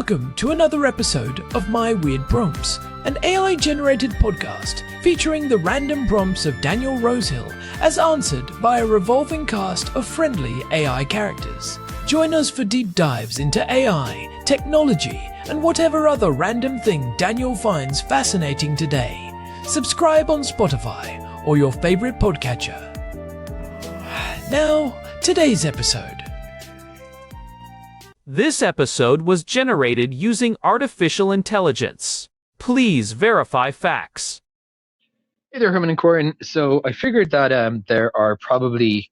Welcome to another episode of My Weird Prompts, an AI-generated podcast featuring the random prompts of Daniel Rosehill as answered by a revolving cast of friendly AI characters. Join us for deep dives into AI, technology, and whatever other random thing Daniel finds fascinating today. Subscribe on Spotify or your favorite podcatcher. Now, today's episode. This episode was generated using artificial intelligence. Please verify facts. Hey there, Herman and Corn. So I figured that there are probably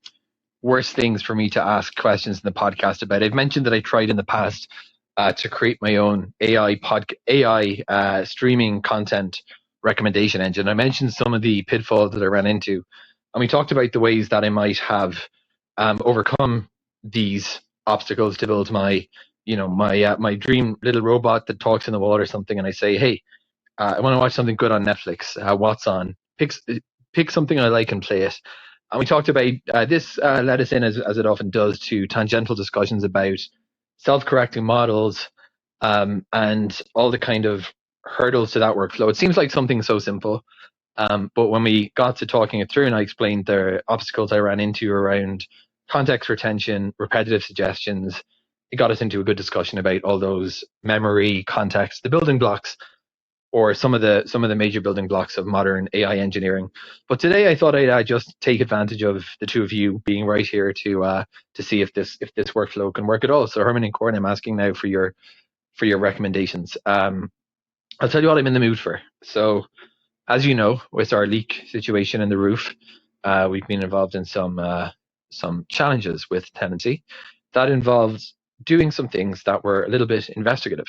worse things for me to ask questions in the podcast about. I've mentioned that I tried in the past to create my own AI streaming content recommendation engine. I mentioned some of the pitfalls that I ran into, and we talked about the ways that I might have overcome these obstacles to build my dream little robot that talks in the wall or something, and I say, hey, I want to watch something good on Netflix. What's on? Pick something I like and play it. And we talked about this led us in, as it often does, to tangential discussions about self-correcting models and all the kind of hurdles to that workflow. It seems like something so simple, but when we got to talking it through and I explained the obstacles I ran into around context retention, repetitive suggestions, it got us into a good discussion about all those memory, context, the building blocks, or some of the major building blocks of modern AI engineering. But today I thought I'd just take advantage of the two of you being right here to see if this workflow can work at all. So Herman and Corn, I'm asking now for your recommendations. I'll tell you what I'm in the mood for. So as you know, with our leak situation in the roof, we've been involved in some challenges with tenancy that involved doing some things that were a little bit investigative,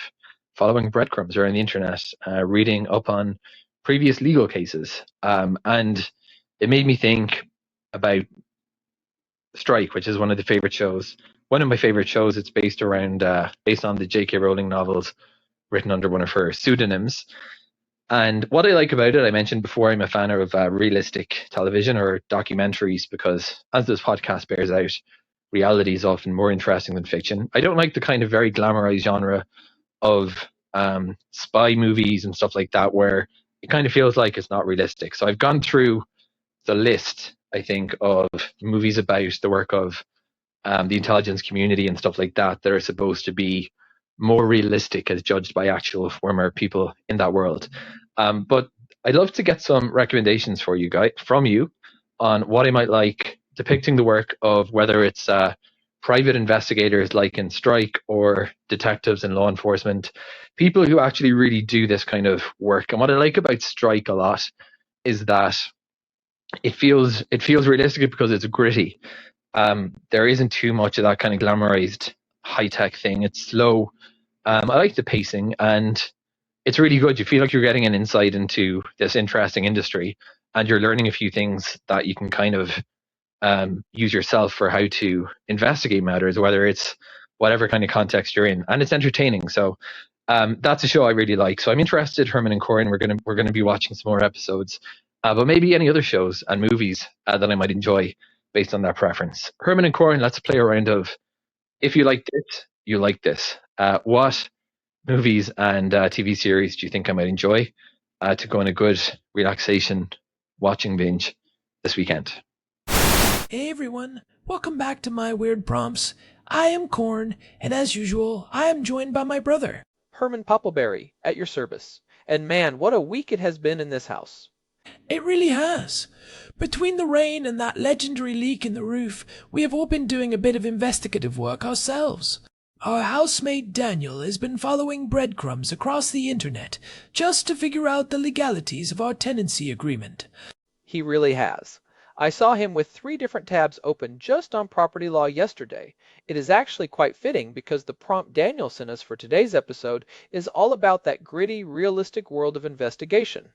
following breadcrumbs around the internet, reading up on previous legal cases, and it made me think about Strike, which is one of my favorite shows. It's based on the J.K. Rowling novels written under one of her pseudonyms. And what I like about it, I mentioned before, I'm a fan of realistic television or documentaries because, as this podcast bears out, reality is often more interesting than fiction. I don't like the kind of very glamorized genre of spy movies and stuff like that where it kind of feels like it's not realistic. So I've gone through the list, I think, of movies about the work of the intelligence community and stuff like that that are supposed to be more realistic as judged by actual former people in that world. But I'd love to get some recommendations from you on what I might like depicting the work of whether it's private investigators like in Strike or detectives in law enforcement, people who actually really do this kind of work. And what I like about Strike a lot is that it feels realistic because it's gritty. There isn't too much of that kind of glamorized high-tech thing. It's slow. I like the pacing, and it's really good. You feel like you're getting an insight into this interesting industry, and you're learning a few things that you can kind of use yourself for how to investigate matters, whether it's whatever kind of context you're in, and it's entertaining. So that's a show I really like. So I'm interested, Herman and Corn. We're gonna be watching some more episodes, but maybe any other shows and movies that I might enjoy based on that preference. Herman and Corn, let's play a round of if you like this, you like this. What movies and TV series do you think I might enjoy to go on a good relaxation watching binge this weekend? Hey everyone, welcome back to My Weird Prompts. I am Corn, and as usual, I am joined by my brother, Herman Poppleberry, at your service. And man, what a week it has been in this house. It really has. Between the rain and that legendary leak in the roof, we have all been doing a bit of investigative work ourselves. Our housemate Daniel has been following breadcrumbs across the internet just to figure out the legalities of our tenancy agreement. He really has. I saw him with 3 different tabs open just on property law yesterday. It is actually quite fitting because the prompt Daniel sent us for today's episode is all about that gritty, realistic world of investigation.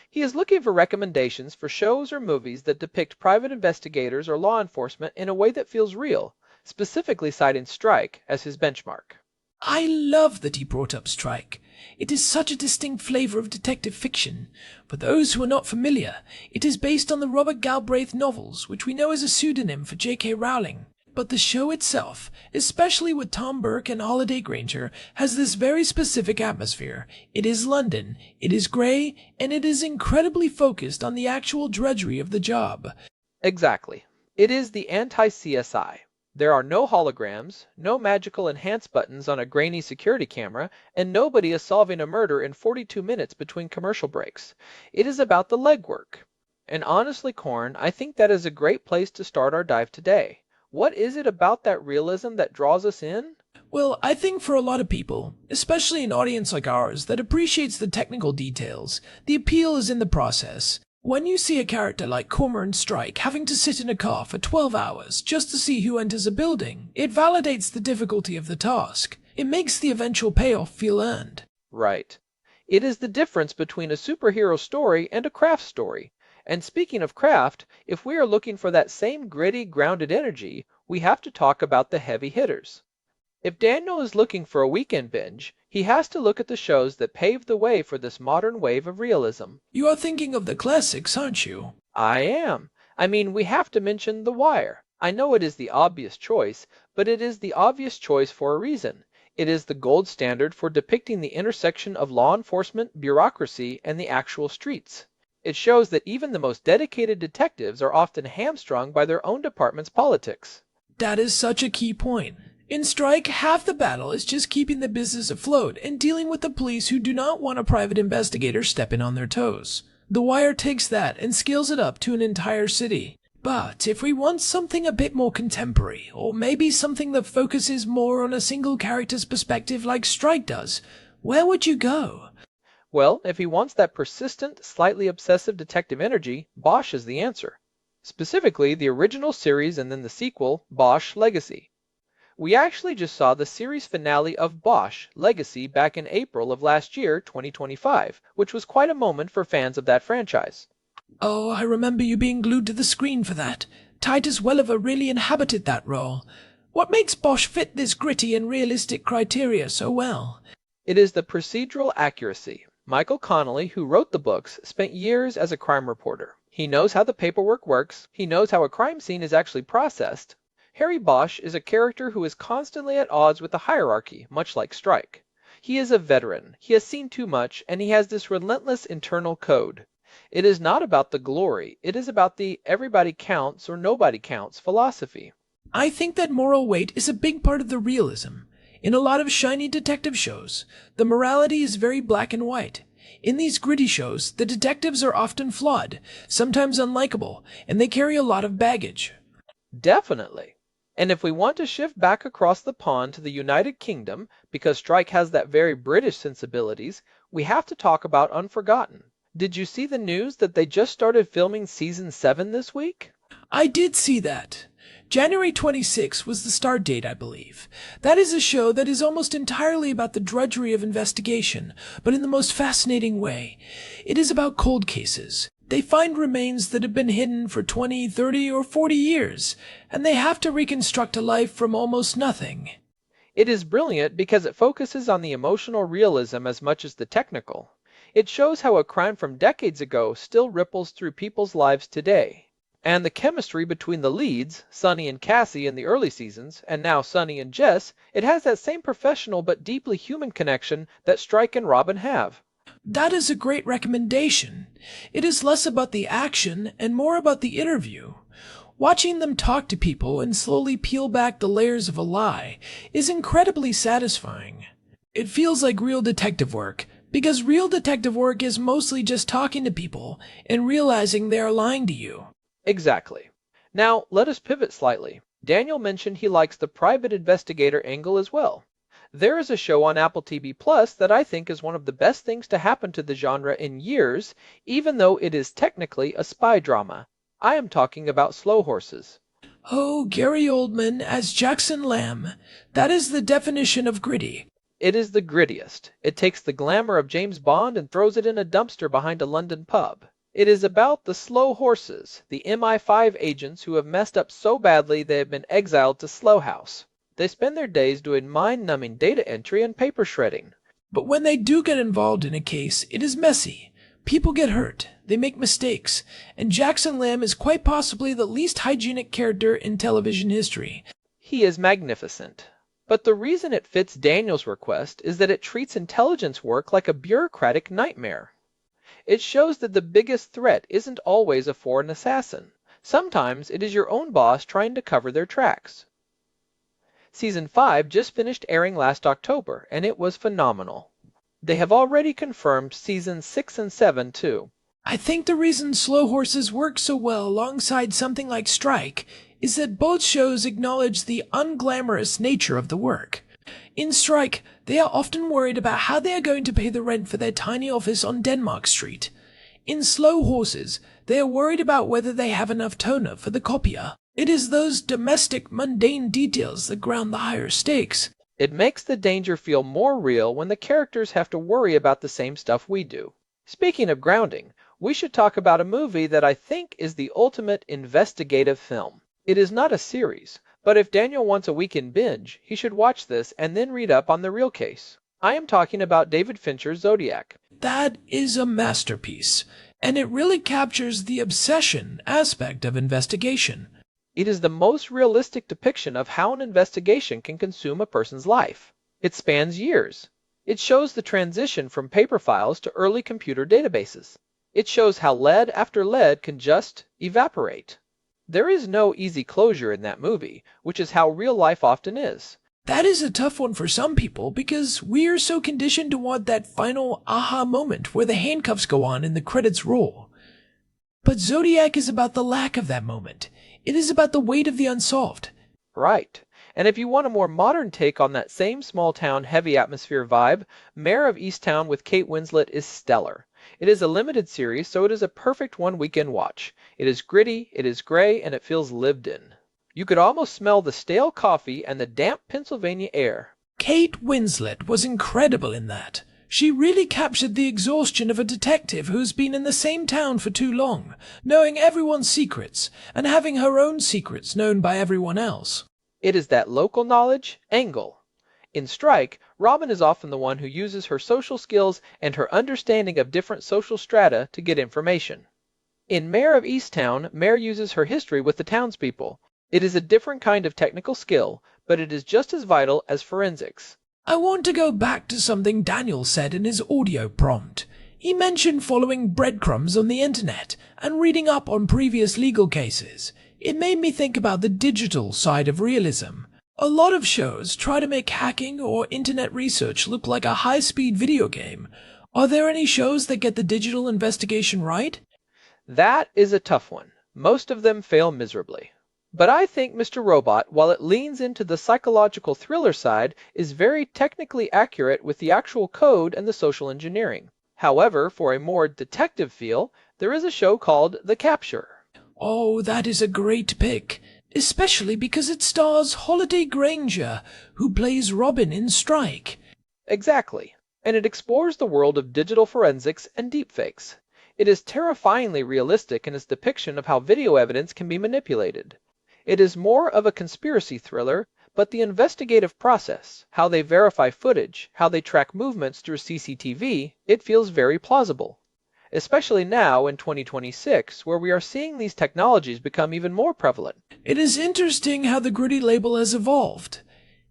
He is looking for recommendations for shows or movies that depict private investigators or law enforcement in a way that feels real, specifically citing Strike as his benchmark. I love that he brought up Strike. It is such a distinct flavor of detective fiction. For those who are not familiar, it is based on the Robert Galbraith novels, which we know is a pseudonym for J.K. Rowling. but the show itself, especially with Tom Burke and Holiday Granger, has this very specific atmosphere. It is London, it is grey, and it is incredibly focused on the actual drudgery of the job. Exactly. It is the anti-CSI. There are no holograms, no magical enhance buttons on a grainy security camera, and nobody is solving a murder in 42 minutes between commercial breaks. It is about the legwork. And honestly, Corn, I think that is a great place to start our dive today. What is it about that realism that draws us in? Well, I think for a lot of people, especially an audience like ours that appreciates the technical details, the appeal is in the process. When you see a character like Cormoran Strike having to sit in a car for 12 hours just to see who enters a building, it validates the difficulty of the task. It makes the eventual payoff feel earned. Right. It is the difference between a superhero story and a craft story. And speaking of craft, if we are looking for that same gritty, grounded energy, we have to talk about the heavy hitters. If Daniel is looking for a weekend binge, he has to look at the shows that paved the way for this modern wave of realism. You are thinking of the classics, aren't you? I am. I mean, we have to mention The Wire. I know it is the obvious choice, but it is the obvious choice for a reason. It is the gold standard for depicting the intersection of law enforcement, bureaucracy, and the actual streets. It shows that even the most dedicated detectives are often hamstrung by their own department's politics. That is such a key point. In Strike, half the battle is just keeping the business afloat and dealing with the police who do not want a private investigator stepping on their toes. The Wire takes that and scales it up to an entire city. But if we want something a bit more contemporary, or maybe something that focuses more on a single character's perspective like Strike does, where would you go? Well, if he wants that persistent, slightly obsessive detective energy, Bosch is the answer. Specifically, the original series and then the sequel, Bosch Legacy. We actually just saw the series finale of Bosch Legacy back in April of last year, 2025, which was quite a moment for fans of that franchise. Oh, I remember you being glued to the screen for that. Titus Welliver really inhabited that role. What makes Bosch fit this gritty and realistic criteria so well? It is the procedural accuracy. Michael Connelly, who wrote the books, spent years as a crime reporter. He knows how the paperwork works. He knows how a crime scene is actually processed. Harry Bosch is a character who is constantly at odds with the hierarchy, much like Strike. He is a veteran, he has seen too much, and he has this relentless internal code. It is not about the glory, it is about the everybody counts or nobody counts philosophy. I think that moral weight is a big part of the realism. In a lot of shiny detective shows, the morality is very black and white. In these gritty shows, the detectives are often flawed, sometimes unlikable, and they carry a lot of baggage. Definitely. And if we want to shift back across the pond to the United Kingdom, because Strike has that very British sensibilities, we have to talk about Unforgotten. Did you see the news that they just started filming season 7 this week? I did see that. January 26 was the start date, I believe. That is a show that is almost entirely about the drudgery of investigation, but in the most fascinating way. It is about cold cases. They find remains that have been hidden for 20, 30, or 40 years, and they have to reconstruct a life from almost nothing. It is brilliant because it focuses on the emotional realism as much as the technical. It shows how a crime from decades ago still ripples through people's lives today. And the chemistry between the leads, Sonny and Cassie in the early seasons, and now Sonny and Jess, it has that same professional but deeply human connection that Strike and Robin have. That is a great recommendation. It is less about the action and more about the interview. Watching them talk to people and slowly peel back the layers of a lie is incredibly satisfying. It feels like real detective work, because real detective work is mostly just talking to people and realizing they are lying to you. Exactly. Now, let us pivot slightly. Daniel mentioned he likes the private investigator angle as well. There is a show on Apple TV Plus that I think is one of the best things to happen to the genre in years, even though it is technically a spy drama. I am talking about Slow Horses. Oh, Gary Oldman as Jackson Lamb. That is the definition of gritty. It is the grittiest. It takes the glamour of James Bond and throws it in a dumpster behind a London pub. It is about the Slow Horses, the MI5 agents who have messed up so badly they have been exiled to Slow House. They spend their days doing mind-numbing data entry and paper shredding. But when they do get involved in a case, it is messy. People get hurt, they make mistakes, and Jackson Lamb is quite possibly the least hygienic character in television history. He is magnificent. But the reason it fits Daniel's request is that it treats intelligence work like a bureaucratic nightmare. It shows that the biggest threat isn't always a foreign assassin. Sometimes it is your own boss trying to cover their tracks. Season 5 just finished airing last October, and it was phenomenal. They have already confirmed Seasons 6 and 7 too. I think the reason Slow Horses work so well alongside something like Strike is that both shows acknowledge the unglamorous nature of the work. In Strike, they are often worried about how they are going to pay the rent for their tiny office on Denmark Street. In Slow Horses, they are worried about whether they have enough toner for the copier. It is those domestic, mundane details that ground the higher stakes. It makes the danger feel more real when the characters have to worry about the same stuff we do. Speaking of grounding, we should talk about a movie that I think is the ultimate investigative film. It is not a series, but if Daniel wants a weekend binge, he should watch this and then read up on the real case. I am talking about David Fincher's Zodiac. That is a masterpiece, and it really captures the obsession aspect of investigation. It is the most realistic depiction of how an investigation can consume a person's life. It spans years. It shows the transition from paper files to early computer databases. It shows how lead after lead can just evaporate. There is no easy closure in that movie, which is how real life often is. That is a tough one for some people because we are so conditioned to want that final aha moment where the handcuffs go on and the credits roll. But Zodiac is about the lack of that moment. It is about the weight of the unsolved. Right. And if you want a more modern take on that same small-town heavy atmosphere vibe, Mayor of Easttown with Kate Winslet is stellar. It is a limited series, so it is a perfect one-weekend watch. It is gritty, it is gray, and it feels lived in. You could almost smell the stale coffee and the damp Pennsylvania air. Kate Winslet was incredible in that. She really captured the exhaustion of a detective who's been in the same town for too long, knowing everyone's secrets, and having her own secrets known by everyone else. It is that local knowledge angle. In Strike, Robin is often the one who uses her social skills and her understanding of different social strata to get information. In Mayor of Easttown, Mayor uses her history with the townspeople. It is a different kind of technical skill, but it is just as vital as forensics. I want to go back to something Daniel said in his audio prompt. He mentioned following breadcrumbs on the internet and reading up on previous legal cases. It made me think about the digital side of realism. A lot of shows try to make hacking or internet research look like a high-speed video game. Are there any shows that get the digital investigation right? That is a tough one. Most of them fail miserably. But I think Mr. Robot, while it leans into the psychological thriller side, is very technically accurate with the actual code and the social engineering. However, for a more detective feel, there is a show called The Capture. Oh, that is a great pick, especially because it stars Holiday Granger, who plays Robin in Strike. Exactly, and it explores the world of digital forensics and deepfakes. It is terrifyingly realistic in its depiction of how video evidence can be manipulated. It is more of a conspiracy thriller, but the investigative process, how they verify footage, how they track movements through CCTV, it feels very plausible. Especially now in 2026, where we are seeing these technologies become even more prevalent. It is interesting how the gritty label has evolved.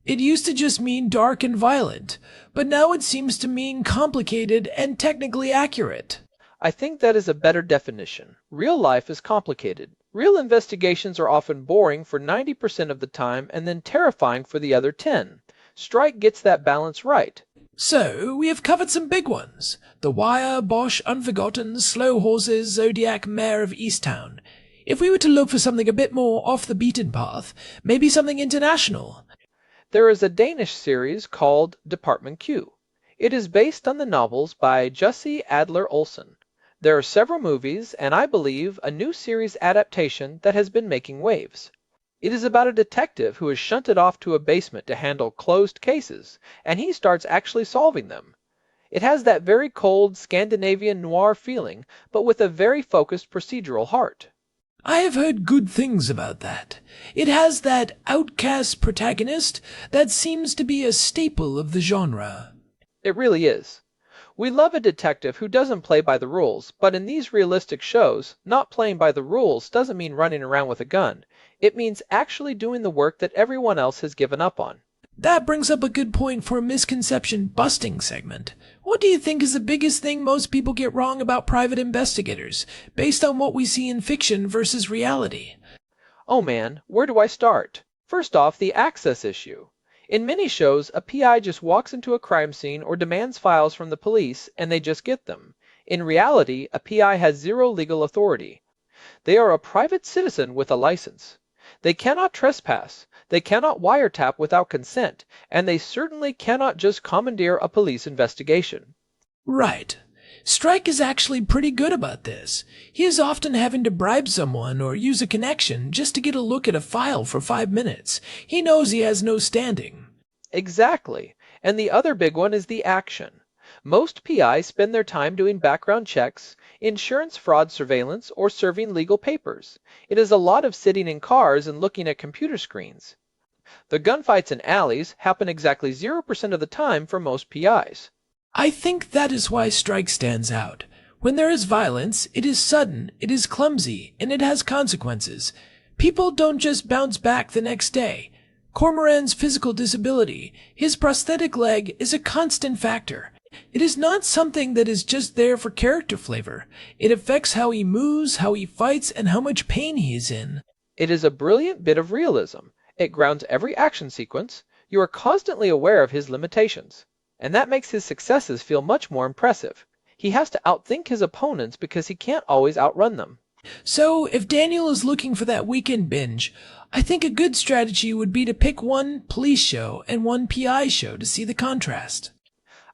It used to just mean dark and violent, but now it seems to mean complicated and technically accurate. I think that is a better definition. Real life is complicated. Real investigations are often boring for 90% of the time and then terrifying for the other 10. Strike gets that balance right. So, we have covered some big ones. The Wire, Bosch, Unforgotten, Slow Horses, Zodiac, Mayor of Easttown. If we were to look for something a bit more off the beaten path, maybe something international. There is a Danish series called Department Q. It is based on the novels by Jussi Adler-Olsen. There are several movies, and I believe a new series adaptation that has been making waves. It is about a detective who is shunted off to a basement to handle closed cases, and he starts actually solving them. It has that very cold Scandinavian noir feeling, but with a very focused procedural heart. I have heard good things about that. It has that outcast protagonist that seems to be a staple of the genre. It really is. We love a detective who doesn't play by the rules, but in these realistic shows, not playing by the rules doesn't mean running around with a gun. It means actually doing the work that everyone else has given up on. That brings up a good point for a misconception busting segment. What do you think is the biggest thing most people get wrong about private investigators, based on what we see in fiction versus reality? Oh man, where do I start? First off, the access issue. In many shows, a PI just walks into a crime scene or demands files from the police, and they just get them. In reality, a PI has zero legal authority. They are a private citizen with a license. They cannot trespass, they cannot wiretap without consent, and they certainly cannot just commandeer a police investigation. Right. Strike is actually pretty good about this. He is often having to bribe someone or use a connection just to get a look at a file for 5 minutes. He knows he has no standing. Exactly. And the other big one is the action. Most PIs spend their time doing background checks, insurance fraud surveillance, or serving legal papers. It is a lot of sitting in cars and looking at computer screens. The gunfights in alleys happen exactly 0% of the time for most PIs. I think that is why Strike stands out. When there is violence, it is sudden, it is clumsy, and it has consequences. People don't just bounce back the next day. Cormoran's physical disability, his prosthetic leg, is a constant factor. It is not something that is just there for character flavor. It affects how he moves, how he fights, and how much pain he is in. It is a brilliant bit of realism. It grounds every action sequence. You are constantly aware of his limitations. And that makes his successes feel much more impressive. He has to outthink his opponents because he can't always outrun them. So, if Daniel is looking for that weekend binge, I think a good strategy would be to pick one police show and one PI show to see the contrast.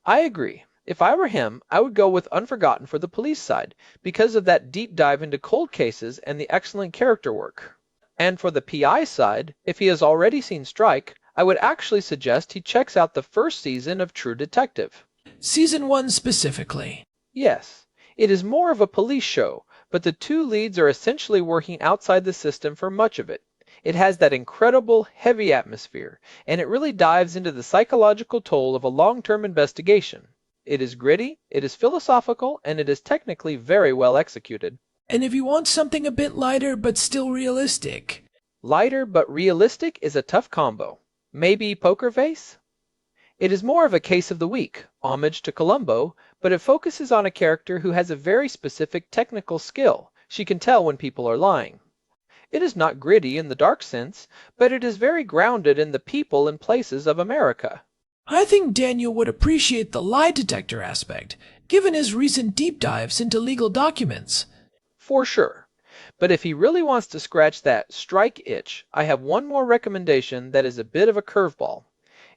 I agree. If I were him, I would go with Unforgotten for the police side, because of that deep dive into cold cases and the excellent character work. And for the PI side, if he has already seen Strike, I would actually suggest he checks out the first season of True Detective. Season 1 specifically. Yes, it is more of a police show, but the two leads are essentially working outside the system for much of it. It has that incredible, heavy atmosphere, and it really dives into the psychological toll of a long-term investigation. It is gritty, it is philosophical, and it is technically very well executed. And if you want something a bit lighter but still realistic. Lighter but realistic is a tough combo. Maybe Poker Face? It is more of a case of the week, homage to Columbo, but it focuses on a character who has a very specific technical skill. She can tell when people are lying. It is not gritty in the dark sense, but it is very grounded in the people and places of America. I think Daniel would appreciate the lie detector aspect, given his recent deep dives into legal documents. For sure. But if he really wants to scratch that Strike itch, I have one more recommendation that is a bit of a curveball.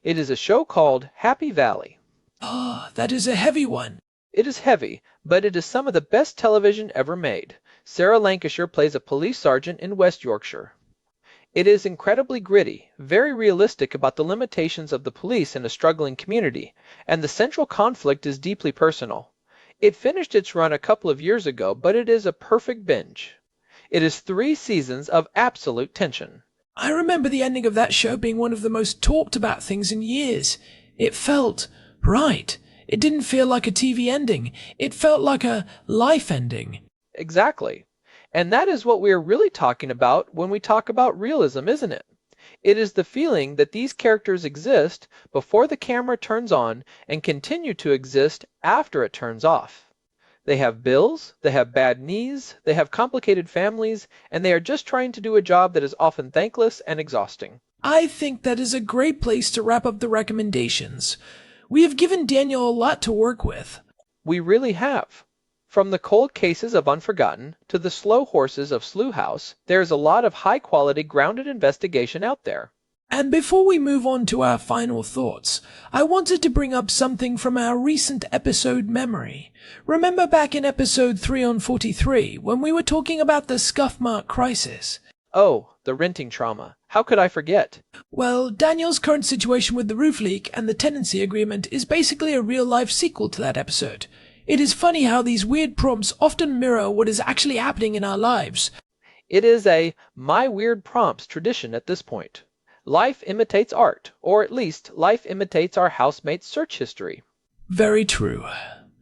It is a show called Happy Valley. Ah, that is a heavy one. It is heavy, but it is some of the best television ever made. Sarah Lancashire plays a police sergeant in West Yorkshire. It is incredibly gritty, very realistic about the limitations of the police in a struggling community, and the central conflict is deeply personal. It finished its run a couple of years ago, but it is a perfect binge. It is 3 seasons of absolute tension. I remember the ending of that show being one of the most talked about things in years. It felt right. It didn't feel like a TV ending. It felt like a life ending. Exactly. And that is what we are really talking about when we talk about realism, isn't it? It is the feeling that these characters exist before the camera turns on and continue to exist after it turns off. They have bills, they have bad knees, they have complicated families, and they are just trying to do a job that is often thankless and exhausting. I think that is a great place to wrap up the recommendations. We have given Daniel a lot to work with. We really have. From the cold cases of Unforgotten to the slow horses of Slough House, there is a lot of high-quality grounded investigation out there. And before we move on to our final thoughts, I wanted to bring up something from our recent episode memory. Remember back in episode 3 on 43, when we were talking about the scuff mark crisis? Oh, the renting trauma. How could I forget? Well, Daniel's current situation with the roof leak and the tenancy agreement is basically a real-life sequel to that episode. It is funny how these weird prompts often mirror what is actually happening in our lives. It is a my weird prompts tradition at this point. Life imitates art, or at least life imitates our housemate's search history. Very true.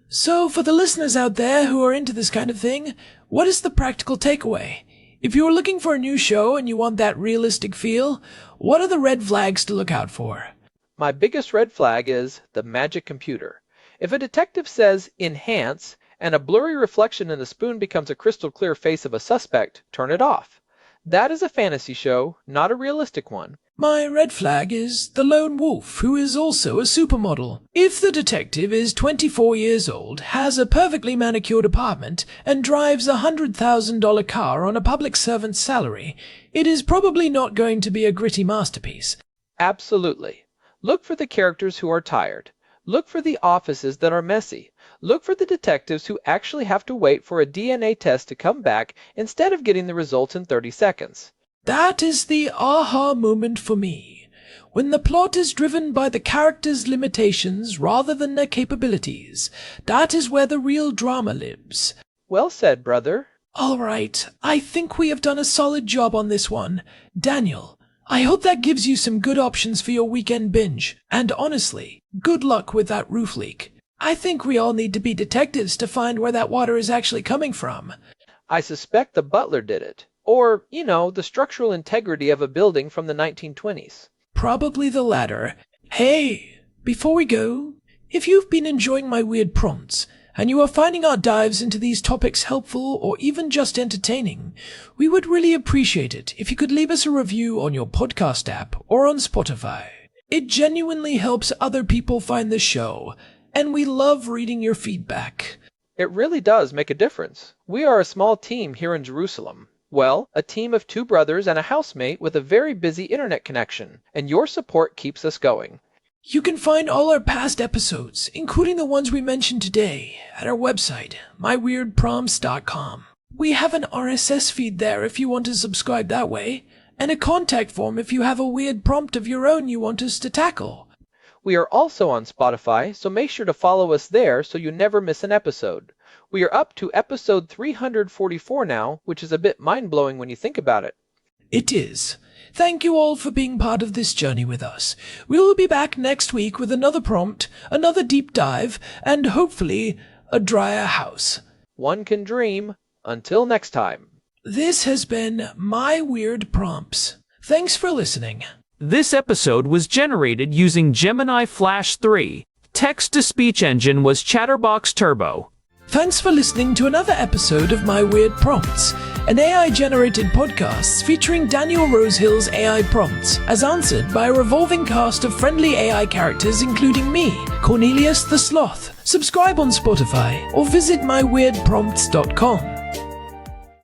So, for the listeners out there who are into this kind of thing, what is the practical takeaway? If you're looking for a new show and you want that realistic feel, what are the red flags to look out for? My biggest red flag is the magic computer. If a detective says enhance and a blurry reflection in the spoon becomes a crystal clear face of a suspect, turn it off. That is a fantasy show, not a realistic one. My red flag is the lone wolf, who is also a supermodel. If the detective is 24 years old, has a perfectly manicured apartment, and drives a $100,000 car on a public servant's salary, it is probably not going to be a gritty masterpiece. Absolutely. Look for the characters who are tired. Look for the offices that are messy. Look for the detectives who actually have to wait for a DNA test to come back instead of getting the results in 30 seconds. That is the aha moment for me. When the plot is driven by the characters' limitations rather than their capabilities, that is where the real drama lives. Well said, brother. All right, I think we have done a solid job on this one. Daniel, I hope that gives you some good options for your weekend binge. And honestly, good luck with that roof leak. I think we all need to be detectives to find where that water is actually coming from. I suspect the butler did it. Or, the structural integrity of a building from the 1920s. Probably the latter. Hey, before we go, if you've been enjoying my weird prompts, and you are finding our dives into these topics helpful or even just entertaining, we would really appreciate it if you could leave us a review on your podcast app or on Spotify. It genuinely helps other people find the show, and we love reading your feedback. It really does make a difference. We are a small team here in Jerusalem. Well, a team of 2 brothers and a housemate with a very busy internet connection, and your support keeps us going. You can find all our past episodes, including the ones we mentioned today, at our website, myweirdprompts.com. We have an RSS feed there if you want to subscribe that way, and a contact form if you have a weird prompt of your own you want us to tackle. We are also on Spotify, so make sure to follow us there so you never miss an episode. We are up to episode 344 now, which is a bit mind-blowing when you think about it. It is. Thank you all for being part of this journey with us. We will be back next week with another prompt, another deep dive, and hopefully a drier house. One can dream. Until next time. This has been My Weird Prompts. Thanks for listening. This episode was generated using Gemini Flash 3. Text-to-speech engine was Chatterbox Turbo. Thanks for listening to another episode of My Weird Prompts, an AI-generated podcast featuring Daniel Rosehill's AI prompts, as answered by a revolving cast of friendly AI characters including me, Cornelius the Sloth. Subscribe on Spotify or visit myweirdprompts.com.